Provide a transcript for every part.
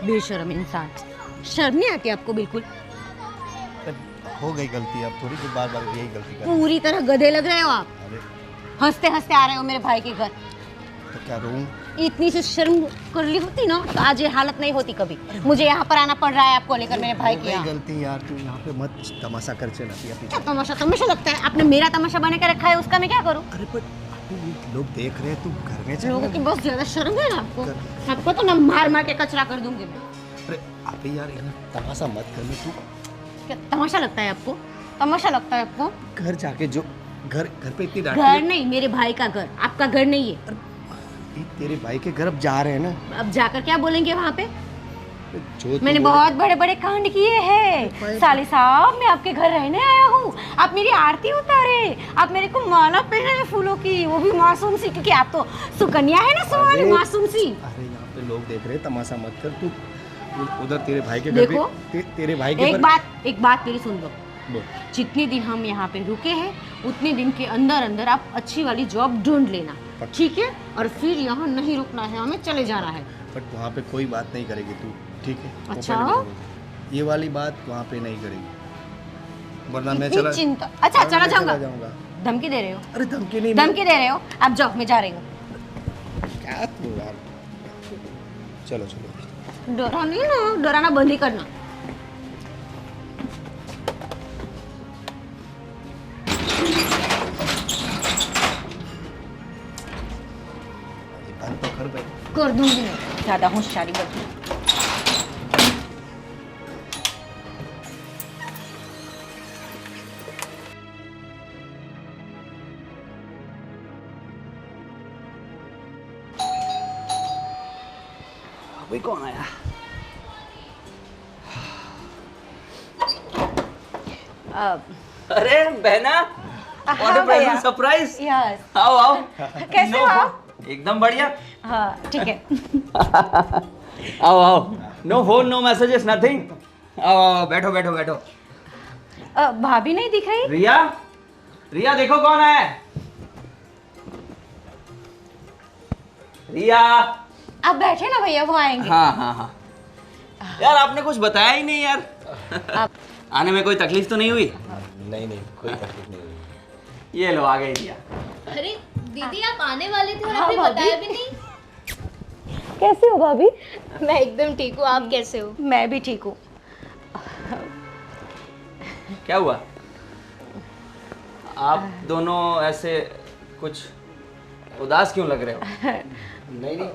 बेशर्म इंसान, शर्म नहीं आती आपको बिल्कुल? हो गई गलती, अब थोड़ी देर बार बार यही गलती कर। पूरी तरह गधे लग रहे हो आप। अरे हंसते हंसते आ रहे हो मेरे भाई के घर। तो क्या रोऊं? इतनी सी शर्म कर ली होती ना तो आज ये हालत नहीं होती कभी। मुझे यहाँ पर आना पड़ रहा है आपको लेकर मेरे भाई के यहाँ। गलती यार, तू यहाँ पे मत तमाशा कर चला क्या तमाशा तमाशा लगता है? आपने मेरा तमाशा बना के रखा है, उसका मैं क्या करूँ? अरे पर लोग देख रहे हैं, तू घर में चल। लोगों की बहुत ज्यादा शर्म है ना आपको। आपको तो ना मार मार के कचरा कर दूंगी मैं। अरे अबे यार तमाशा मत कर। तू क्या तमाशा लगता है आपको? तमाशा लगता है आपको? घर जाके जो घर पे इतनी डांट। घर नहीं, मेरे भाई का घर, आपका घर नहीं है। तेरे भाई के घर अब जा रहे हैं ना, अब जाकर क्या बोलेंगे वहाँ पे? जो मैंने बहुत बड़े बड़े कांड किए हैं साले साहब। मैं आपके घर रहने आया हूँ, आप मेरी आरती उतारे, आप मेरे को माला पहनाए फूलों की, वो भी मासूम सी, क्योंकि आप तो सुकन्या है ना सुहानी, मासूम सी। अरे यहाँ पे लोग देख रहे हैं, तमाशा मत कर। तू उधर तेरे भाई के घर देखो, तेरे भाई के एक बात मेरी सुन लो। जितने दिन हम यहाँ पे रुके हैं उतने दिन के अंदर अंदर आप अच्छी वाली जॉब ढूंढ लेना, ठीक है? और फिर यहाँ नहीं रुकना है, हमें चले जाना है। बट वहाँ पे कोई बात नहीं करेगी तू, ठीक है? अच्छा, ये वाली बात वहाँ पे नहीं करेगी, वरना मैं चला चिंता। अच्छा, चला जाऊंगा। धमकी दे रहे हो? अरे धमकी नहीं, धमकी दे रहे हो? आप जाओ, मैं जा रही हूँ। क्या तू यार, चलो चलो। डरा नहीं ना, डराना बंद ही करना। बंद तो कर भाई। कर दूंगी मैं, ज्यादा होशियारी बरती। अभी कौन आया? अरे बहना, हाँ भैया, सरप्राइज। यस। आओ आओ। कैसे हो आप? एकदम बढ़िया। हाँ ठीक है। आओ आओ। No phone, no messages, nothing. आओ आओ, बैठो बैठो बैठो। भाभी नहीं दिख रही? रिया, रिया देखो कौन है। रिया। आप बैठे ना भैया, वो आएंगे। हाँ हाँ हाँ। यार आपने कुछ बताया ही नहीं यार। आप आने में कोई तकलीफ तो नहीं हुई? नहीं नहीं, कोई तकलीफ नहीं हुई। ये लो आ गई रिया। अरे दीदी, आप आने वाले थे और हाँ, आपने भाभी। बताया भी नहीं। कैसे हो भाभी? मैं एकदम ठीक हूँ, आप कैसे हो? मैं भी ठीक हूँ। क्या हुआ? आप दोनों ऐसे कुछ उदास क्यों लग रहे हो? नहीं नहीं,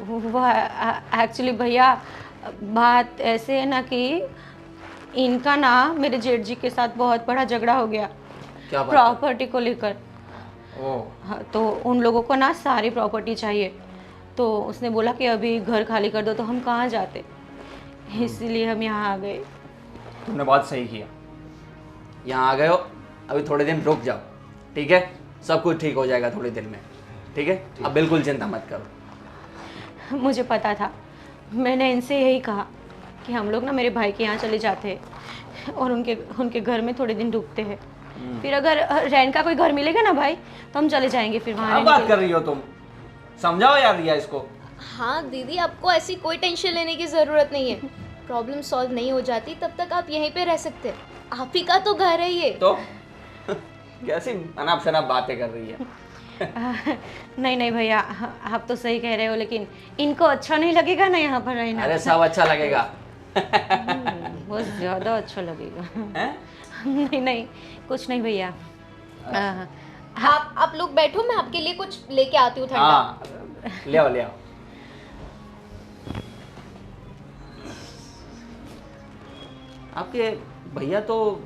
वो एक्चुअली भैया बात ऐसे है ना कि इनका ना मेरे जेठ जी के साथ बहुत बड़ा झगड़ा हो गया। क्या बात? प्रॉपर्टी को लेकर। ओह, हाँ, तो उन लोगों को ना सारी प्रॉपर्टी चाहिए, तो उसने बोला कि अभी घर खाली कर दो, तो हम कहाँ जाते, इसीलिए हम यहाँ आ गए। तुमने बहुत सही किया, यहाँ आ गए हो। अभी थोड़े दिन रुक जाओ, ठीक है? सब कुछ ठीक हो जाएगा थोड़ी देर में, ठीक है? अब बिल्कुल चिंता मत करो। मुझे पता था, मैंने इनसे यही कहा कि हम लोग ना मेरे भाई के यहाँ चले जाते हैं और उनके घर में थोड़े दिन रुकते हैं, फिर अगर रेंट का कोई घर मिलेगा ना भाई तो हम चले जाएंगे फिर वहाँ क्या रहने बात के कर रही हो तुम? समझाओ यार रिया इसको। हाँ दीदी, आपको ऐसी कोई टेंशन लेने की ज़रूरत नहीं है। प्रॉब्लम सॉल्व नहीं हो जाती तब तक आप यहीं पे रह सकते हैं। आप ही का तो घर है ये। तो कैसी अनाप शनाप बातें कर रही है? लिए। नहीं नहीं भैया, आप तो सही कह रहे हो, लेकिन इनको अच्छा नहीं लगेगा ना यहाँ पर रहना। अरे सब अच्छा लगेगा। बहुत ज़्यादा अच्छा लगेगा। हैं? नहीं नहीं, कुछ नहीं भैया। आप लोग बैठो, मैं आपके लिए कुछ लेके आती हूँ ठंडा। हाँ, ले आओ ले आओ। आपके भैया तो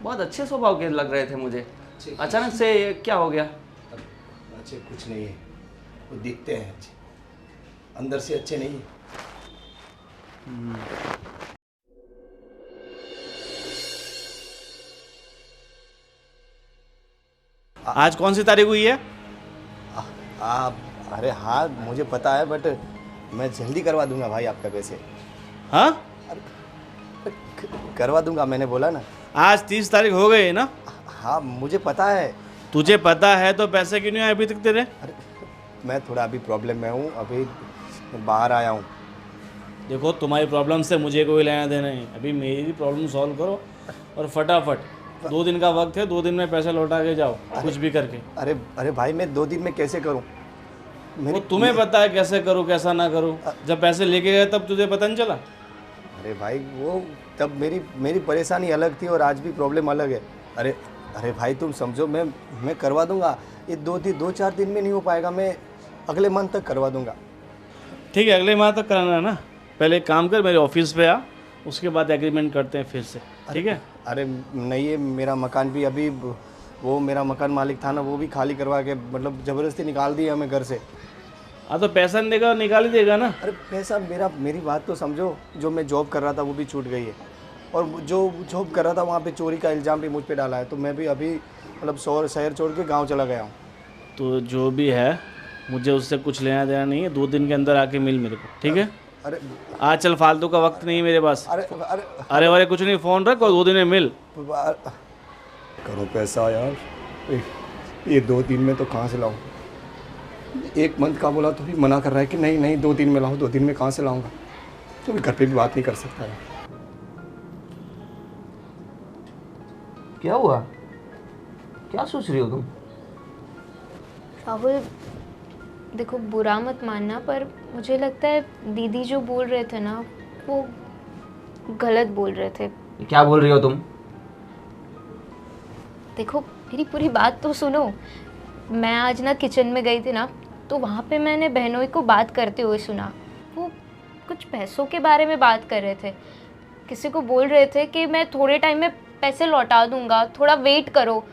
बहुत अच्छे स्वभाव के लग रहे थे मुझे, अचानक से ये क्या हो गया? अच्छे कुछ नहीं है, वो दिखते हैं अच्छे, अंदर से अच्छे नहीं है। आज कौन सी तारीख हुई है? अरे हाँ मुझे पता है, बट मैं जल्दी करवा दूंगा भाई आपका पैसे। हाँ, करवा दूंगा, मैंने बोला ना। आज 30 तारीख हो गई है ना? हाँ मुझे पता है। तुझे पता है तो पैसे क्यों नहीं आए अभी तक तेरे? मैं थोड़ा अभी प्रॉब्लम में हूँ, अभी बाहर आया हूँ। देखो तुम्हारी प्रॉब्लम से मुझे कोई लेना देना नहीं, अभी मेरी प्रॉब्लम सॉल्व करो और फटाफट 2 दिन का वक्त है, 2 दिन में पैसे लौटा के जाओ कुछ भी करके। अरे अरे भाई मैं 2 दिन में कैसे करूँ? वो तुम्हें पता है कैसे करूँ कैसा ना करूँ, जब पैसे लेके गए तब तुझे पता नहीं चला? अरे भाई वो तब मेरी परेशानी अलग थी और आज भी प्रॉब्लम अलग है। अरे अरे भाई तुम समझो, मैं करवा दूंगा, ये 2-4 दिन में नहीं हो पाएगा, मैं अगले मंथ तक करवा दूंगा। ठीक है, अगले माह तक कराना है ना? पहले एक काम कर, मेरे ऑफिस पे आ, उसके बाद एग्रीमेंट करते हैं फिर से, ठीक है? अरे नहीं, ये मेरा मकान भी अभी, वो मेरा मकान मालिक था ना, वो भी खाली करवा के मतलब ज़बरदस्ती निकाल दिया हमें घर से। हाँ तो पैसा नहीं देगा, निकाल ही देगा ना। अरे पैसा मेरी बात तो समझो, जो मैं जॉब कर रहा था वो भी छूट गई है, और जो जॉब कर रहा था वहाँ पे चोरी का इल्ज़ाम भी मुझ पे डाला है, तो मैं भी अभी मतलब शहर छोड़ के गाँव चला गया हूँ। तो जो भी है मुझे उससे कुछ लेना देना नहीं है, 2 दिन के अंदर आके मिल मेरे को, ठीक है? अरे आज चल, फालतू का वक्त नहीं है मेरे पास। अरे अरे अरे वारे कुछ नहीं, फ़ोन रख और 2 दिन में मिल। करो पैसा यार, ये 2 दिन में तो कहाँ से लाऊं? 1 मंथ का बोला तो भी मना कर रहा है कि नहीं 2 दिन में लाऊं, 2 दिन में कहाँ से लाऊंगा? तो भी घर पे भी बात नहीं कर सकता है। क्या हुआ? क्या सोच रही हो तुम? राहुल देखो, बुरा मत मानना, पर मुझे लगता है दीदी जो बोल रहे थे ना वो गलत बोल रहे थे। क्या बोल रही हो तुम? देखो मेरी पूरी बात तो सुनो। मैं आज ना किचन में गई थी ना, तो वहाँ पे मैंने बहनोई को बात करते हुए सुना। वो कुछ पैसों के बारे में बात कर रहे थे, किसी को बोल रहे थे कि मैं थोड़े टाइम में पैसे लौटा दूंगा, थोड़ा वेट करो।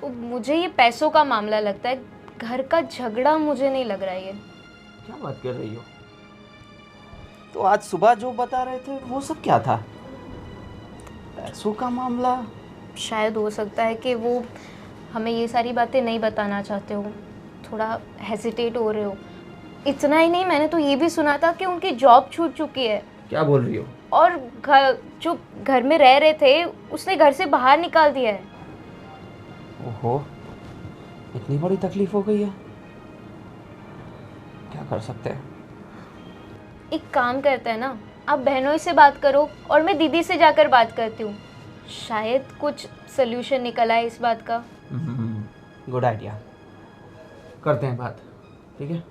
तो मुझे ये पैसों का मामला लगता है, घर का झगड़ा मुझे नहीं लग रहा है ये। क्या बात कर रही हो? तो आज सुबह जो बता रहे थे वो सब क्या था? पैसों का मामला? शायद हो सकता है कि वो हमें ये सारी बातें नहीं बताना चाहते हो, थोड़ा हेजिटेट हो रहे हो। इतना ही नहीं, मैंने तो ये भी सुना था कि उनकी जॉब छूट चुकी है। क्या बोल रही हो? और जो घर में रह रहे थे उसने घर से बाहर निकाल दिया है। ओहो, इतनी बड़ी तकलीफ हो गई है। क्या कर सकते हैं? एक काम करते हैं ना, आप बहनोई से बात करो और मैं दीदी से जाकर बात करती हूँ, शायद कुछ सल्यूशन निकल आए इस बात का। गुड आइडिया, करते हैं बात, ठीक है?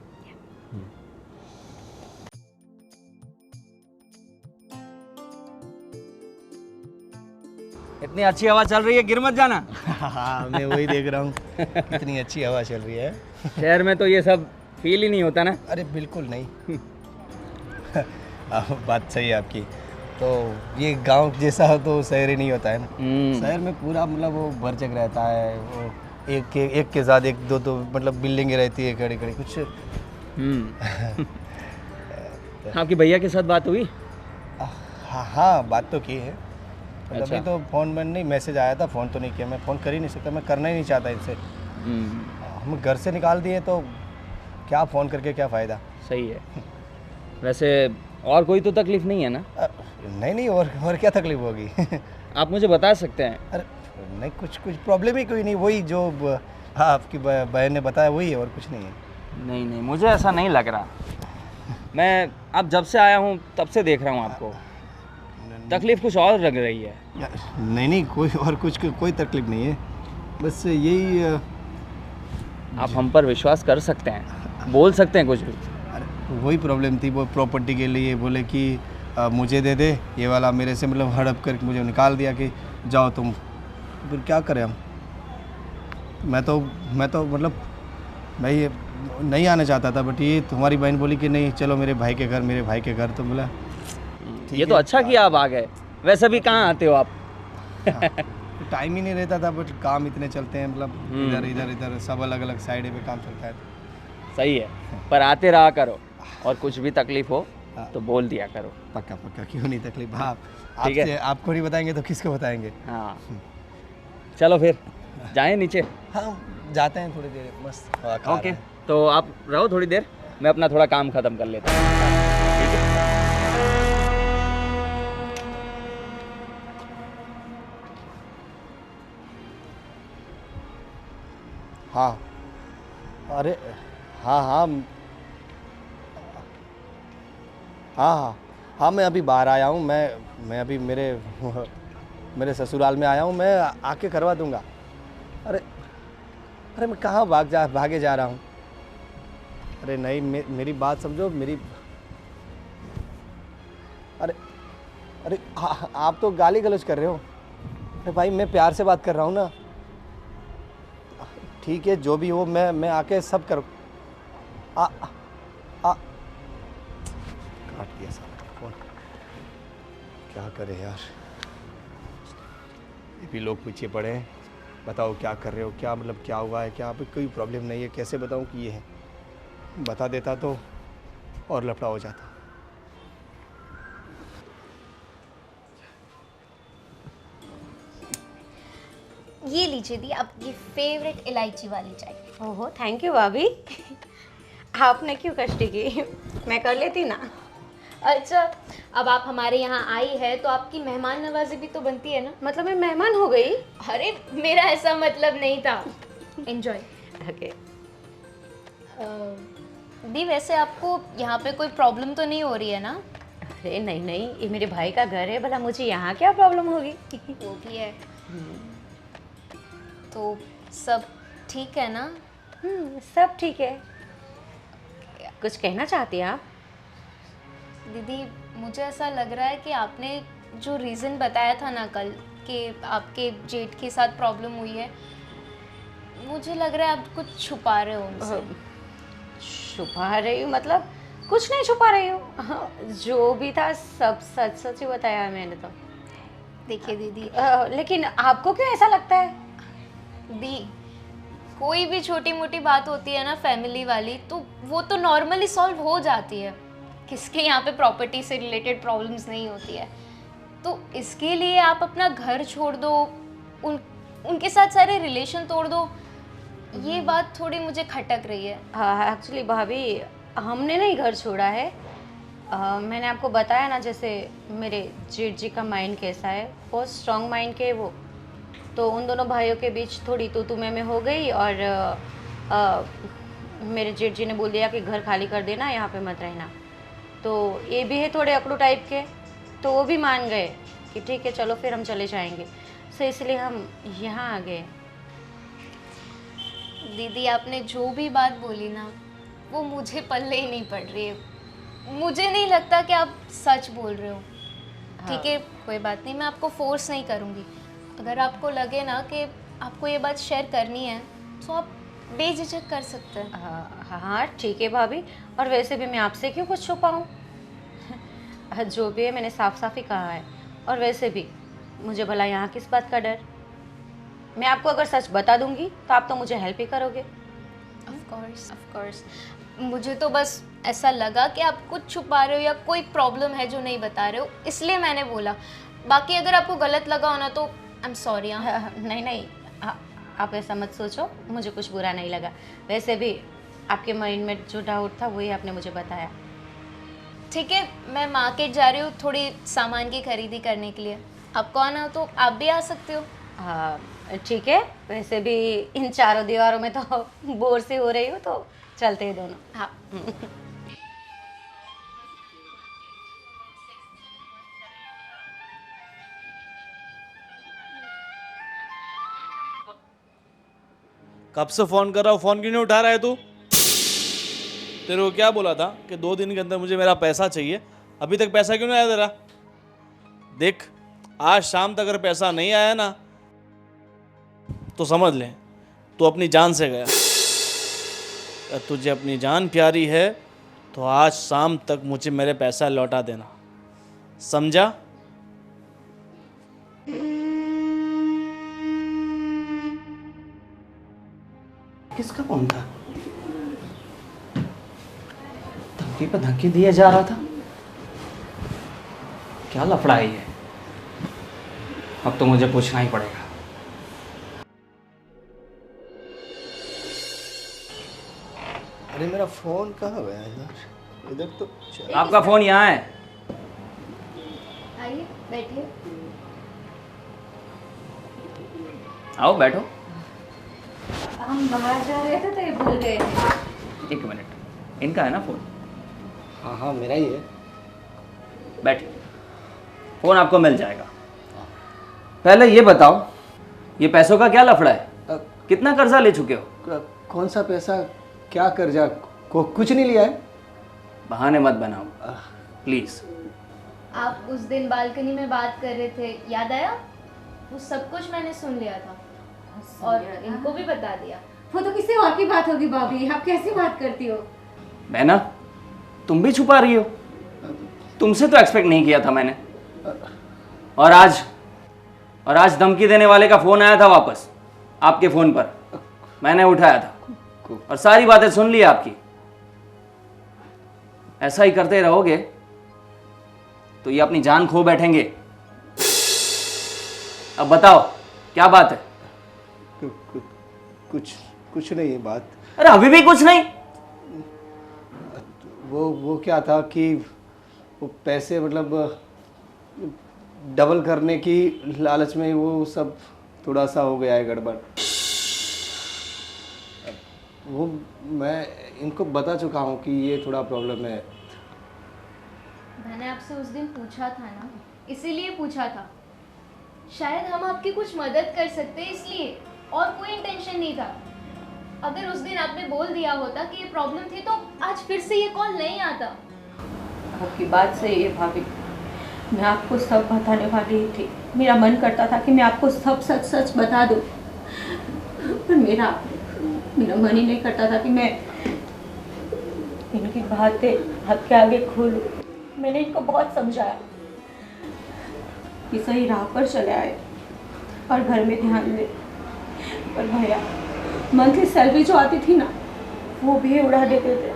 इतनी अच्छी हवा चल रही है, गिर मत जाना। हाँ मैं वही देख रहा हूँ, कितनी अच्छी हवा चल रही है। शहर में तो ये सब फील ही नहीं होता ना। अरे बिल्कुल नहीं। बात सही है आपकी। तो ये गांव जैसा तो शहर ही नहीं होता है ना। शहर में पूरा मतलब वो भरचक रहता है, वो एक के साथ एक दो मतलब बिल्डिंगें रहती है खड़ी खड़ी कुछ। आपकी भैया के साथ बात हुई? हाँ बात तो की है, अच्छा। अभी तो फ़ोन में नहीं, मैसेज आया था, फ़ोन तो नहीं किया, मैं फ़ोन कर ही नहीं सकता, मैं करना ही नहीं चाहता इनसे। हम घर से निकाल दिए तो क्या फ़ोन करके क्या फ़ायदा। सही है। वैसे और कोई तो तकलीफ नहीं है ना? नहीं और क्या तकलीफ होगी। आप मुझे बता सकते हैं? अरे नहीं, कुछ प्रॉब्लम ही कोई नहीं, वही जो हाँ आपकी बहन ने बताया वही है, और कुछ नहीं है। नहीं, मुझे ऐसा नहीं लग रहा। मैं अब जब से आया हूँ तब से देख रहा हूँ आपको, तकलीफ कुछ और लग रही है। नहीं कोई तकलीफ नहीं है, बस यही आप हम पर विश्वास कर सकते हैं, बोल सकते हैं कुछ भी। अरे वही प्रॉब्लम थी, वो प्रॉपर्टी के लिए बोले कि मुझे दे दे, ये वाला मेरे से मतलब हड़प करके मुझे निकाल दिया कि जाओ तुम। फिर क्या करें हम? मैं तो मतलब मैं ये नहीं आना चाहता था, बट ये तुम्हारी बहन बोली कि नहीं चलो मेरे भाई के घर, तो बोला ये तो अच्छा किया आप आ गए। वैसे भी कहाँ आते हो आप? टाइम ही नहीं रहता था, बट काम इतने चलते हैं, मतलब इधर सब अलग अलग साइड पे काम चलता है। सही है, पर आते रहा करो, और कुछ भी तकलीफ हो तो बोल दिया करो। पक्का क्यों नहीं तकलीफ। हाँ ठीक है। आपसे आपको नहीं बताएंगे तो किसको बताएंगे। हाँ चलो फिर जाएं नीचे। हाँ जाते हैं, थोड़ी देर मस्त हवा खा ओके, रहे हैं। तो आप रहो थोड़ी देर, मैं अपना थोड़ा काम ख़त्म कर लेता हूँ। हाँ अरे हाँ हाँ हाँ हाँ हाँ, मैं अभी बाहर आया हूँ। मैं अभी मेरे ससुराल में आया हूँ। मैं आके करवा दूँगा। अरे अरे मैं कहाँ भागे जा रहा हूँ। अरे नहीं, मेरी बात समझो मेरी। अरे अरे आप तो गाली गलौज कर रहे हो। अरे भाई मैं प्यार से बात कर रहा हूँ ना। ठीक है, जो भी हो मैं आके सब करूँ। काट दिया साला फोन। क्या करे यार, ये भी लोग पीछे पड़े हैं। बताओ क्या कर रहे हो, क्या मतलब क्या हुआ है, क्या कोई प्रॉब्लम नहीं है, कैसे बताऊं कि ये है। बता देता तो और लफड़ा हो जाता। ये लीजिए दी आपकी फेवरेट इलायची वाली चाय। ओहो, थैंक यू भाभी। आपने क्यों कष्टी की, मैं कर लेती ना। अच्छा, अब आप हमारे यहाँ आई है तो आपकी मेहमान नवाजी भी तो बनती है ना। मतलब मैं मेहमान हो गई? अरे मेरा ऐसा मतलब नहीं था। एंजॉय। ओके। दी वैसे आपको यहाँ पे कोई प्रॉब्लम तो नहीं हो रही है ना? अरे नहीं नहीं, ये मेरे भाई का घर है, भला मुझे यहाँ क्या प्रॉब्लम होगी। वो भी है। तो सब ठीक है ना? सब ठीक है। कुछ कहना चाहती हैं आप? दीदी मुझे ऐसा लग रहा है कि आपने जो रीज़न बताया था ना कल कि आपके जेठ के साथ प्रॉब्लम हुई है, मुझे लग रहा है आप कुछ छुपा रहे हो उनसे। छुपा रही हूँ मतलब? कुछ नहीं छुपा रही हूँ। जो भी था सब सच सच ही बताया है मैंने तो। देखिए दीदी, लेकिन आपको क्यों ऐसा लगता है? दी कोई भी छोटी मोटी बात होती है ना फैमिली वाली, तो वो तो नॉर्मली सॉल्व हो जाती है। किसके यहाँ पे प्रॉपर्टी से रिलेटेड प्रॉब्लम्स नहीं होती है। तो इसके लिए आप अपना घर छोड़ दो, उनके साथ सारे रिलेशन तोड़ दो, ये बात थोड़ी मुझे खटक रही है। एक्चुअली भाभी, हमने नहीं घर छोड़ा है। मैंने आपको बताया ना, जैसे मेरे जेठ जी का माइंड कैसा है, बहुत स्ट्रॉन्ग माइंड के वो। तो उन दोनों भाइयों के बीच थोड़ी तू में हो गई और मेरे जेठ जी ने बोल दिया कि घर खाली कर देना, यहाँ पे मत रहना। तो ये भी है थोड़े अकड़ू टाइप के, तो वो भी मान गए कि ठीक है चलो फिर हम चले जाएंगे। सो इसलिए हम यहाँ आ गए। दीदी आपने जो भी बात बोली ना, वो मुझे पल्ले ही नहीं पड़ रही है। मुझे नहीं लगता कि आप सच बोल रहे हो। ठीक है, कोई बात नहीं, मैं आपको फोर्स नहीं करूँगी। अगर आपको लगे ना कि आपको ये बात शेयर करनी है तो आप बेझिझक कर सकते हैं। हाँ ठीक है भाभी, और वैसे भी मैं आपसे क्यों कुछ छुपाऊँ। जो भी है मैंने साफ साफ ही कहा है। और वैसे भी मुझे भला यहाँ किस बात का डर। मैं आपको अगर सच बता दूंगी तो आप तो मुझे हेल्प ही करोगे। ऑफ कोर्स मुझे तो बस ऐसा लगा कि आप कुछ छुपा रहे हो या कोई प्रॉब्लम है जो नहीं बता रहे हो, इसलिए मैंने बोला। बाकी अगर आपको गलत लगा हो ना तो आई एम सॉरी। नहीं नहीं, आप ऐसा मत सोचो, मुझे कुछ बुरा नहीं लगा। वैसे भी आपके माइंड में जो डाउट था वही आपने मुझे बताया। ठीक है, मैं मार्केट जा रही हूँ थोड़ी सामान की खरीदी करने के लिए। आपको आना हो तो आप भी आ सकते हो। हाँ ठीक है, वैसे भी इन चारों दीवारों में तो बोर से हो रही हूँ, तो चलते हैं दोनों। हाँ। कब से फ़ोन कर रहा हूँ, फ़ोन क्यों नहीं उठा रहा है तू? तेरे को क्या बोला था कि 2 दिन के अंदर मुझे मेरा पैसा चाहिए, अभी तक पैसा क्यों नहीं आया तेरा? देख, आज शाम तक अगर पैसा नहीं आया ना तो समझ ले तू अपनी जान से गया। अगर तुझे अपनी जान प्यारी है तो आज शाम तक मुझे मेरे पैसा लौटा देना, समझा? किसका फोन था? धमकी पे धमकी दिया जा रहा था। क्या लफड़ा है ये? अब तो मुझे पूछना ही पड़ेगा। अरे मेरा फ़ोन कहाँ गया यार? इधर तो आपका फोन यहाँ है। आइए बैठिए। आओ बैठो। हम बाहर जा रहे थे तो ये भूल गए थे। एक मिनट, इनका है ना फ़ोन? हाँ हाँ मेरा ही है। बैठिए, फ़ोन आपको मिल जाएगा। पहले ये बताओ, ये पैसों का क्या लफड़ा है? कितना कर्जा ले चुके हो? कौन सा पैसा, क्या कर्जा? कुछ नहीं लिया है। बहाने मत बनाओ प्लीज़। आप उस दिन बालकनी में बात कर रहे थे, याद आया? वो सब कुछ मैंने सुन लिया था और इनको भी बता दिया। वो तो किसी और की बात होगी भाभी, आप कैसी बात करती हो? बहना, तुम भी छुपा रही हो? तुमसे तो एक्सपेक्ट नहीं किया था मैंने। और आज धमकी देने वाले का फ़ोन आया था वापस आपके फ़ोन पर, मैंने उठाया था और सारी बातें सुन ली आपकी। ऐसा ही करते रहोगे तो ये अपनी जान खो बैठेंगे। अब बताओ क्या बात है? कुछ नहीं है बात। अरे अभी भी कुछ नहीं? वो क्या था कि वो पैसे मतलब डबल करने की लालच में वो सब थोड़ा सा हो गया है गड़बड़। वो मैं इनको बता चुका हूँ कि ये थोड़ा प्रॉब्लम है। मैंने आपसे उस दिन पूछा था ना, इसीलिए पूछा था। शायद हम आपकी कुछ मदद कर सकते हैं इसलिए, और कोई इंटेंशन नहीं था। अगर उस दिन आपने बोल दिया होता कि ये प्रॉब्लम थी तो आज फिर से ये कॉल नहीं आता। आपकी बात सही है भाभी, मैं आपको सब बताने वाली ही थी। मेरा मन करता था कि मैं आपको सब सच सच बता दूं, पर मेरा मन ही नहीं करता था कि मैं इनकी बातें आपके आगे खोलूं। मैंने इनको बहुत समझाया कि सही राह पर चले आए और घर में ध्यान दे, पर भैया मंथली सैलरी जो आती थी ना, वो भी उड़ा देते थे।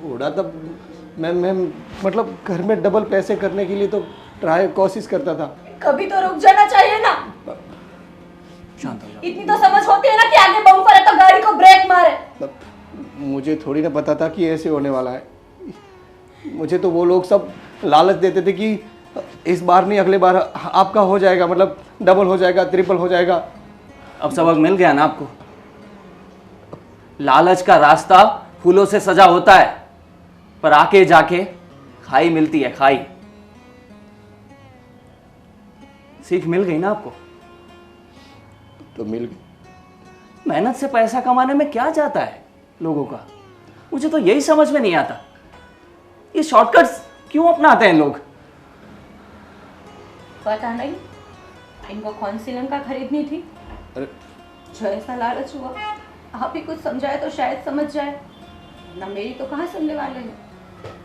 उड़ा तब मैं मतलब घर में डबल पैसे करने के लिए तो कोशिश करता था। कभी तो रुक जाना चाहिए ना। शांत हो जाओ। इतनी तो समझ होती है ना कि आगे बम्पर है तो गाड़ी को ब्रेक मारे। मुझे थोड़ी ना पता था कि ऐसे होने वाला है। मुझे तो वो लोग सब लालच देते थे कि इस बार नहीं अगले बार आपका हो जाएगा, मतलब डबल हो जाएगा, ट्रिपल हो जाएगा। अब सबक मिल गया ना आपको? लालच का रास्ता फूलों से सजा होता है, पर आके जाके खाई मिलती है, खाई। सीख मिल गई ना आपको? तो मिल गई। मेहनत से पैसा कमाने में क्या जाता है लोगों का? मुझे तो यही समझ में नहीं आता, ये शॉर्टकट्स क्यों अपनाते हैं लोग? पता नहीं इनको कौन सी लंका खरीदनी थी। अरे जो ऐसा लालच हुआ, आप ही कुछ समझाए तो शायद समझ जाए, ना मेरी तो कहाँ सुनने वाले हैं।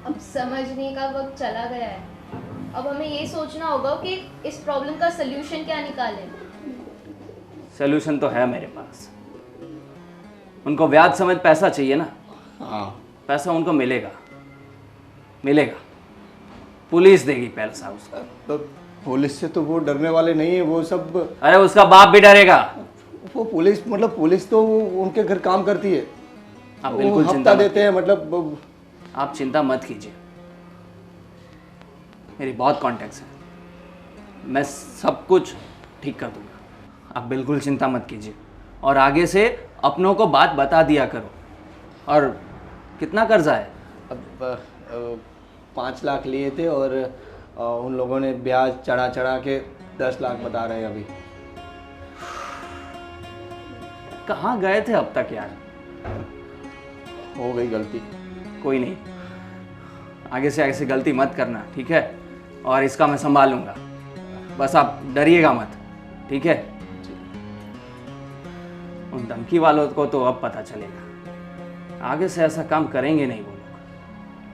अब समझने का वक्त चला गया है। अब हमें ये सोचना होगा कि इस प्रॉब्लम का सल्यूशन क्या निकालें। सॉल्यूशन तो है मेरे पास। उनको ब्याज समेत पैसा चाहिए ना? हाँ, पैसा उनको मिलेगा, मिलेगा। पुलिस देगी पैसा उसका। तो पुलिस से तो वो डरने वाले नहीं है, वो सब। अरे उसका बाप भी डरेगा। वो पुलिस मतलब पुलिस तो उनके घर काम करती है। आप वो बिल्कुल हफ्ता चिंता मत देते हैं, मतलब आप चिंता मत कीजिए, मेरी बहुत कॉन्टैक्ट्स हैं, मैं सब कुछ ठीक कर दूंगा। आप बिल्कुल चिंता मत कीजिए और आगे से अपनों को बात बता दिया करो। और कितना कर्जा है? अब 5 लाख लिए थे और उन लोगों ने ब्याज चढ़ा के 10 लाख बता रहे हैं अभी। कहाँ गए थे अब तक यार? हो गई गलती। कोई नहीं, आगे से ऐसी गलती मत करना, ठीक है? और इसका मैं संभालूंगा, बस आप डरिएगा मत, ठीक है? उन धमकी वालों को तो अब पता चलेगा, आगे से ऐसा काम करेंगे नहीं वो।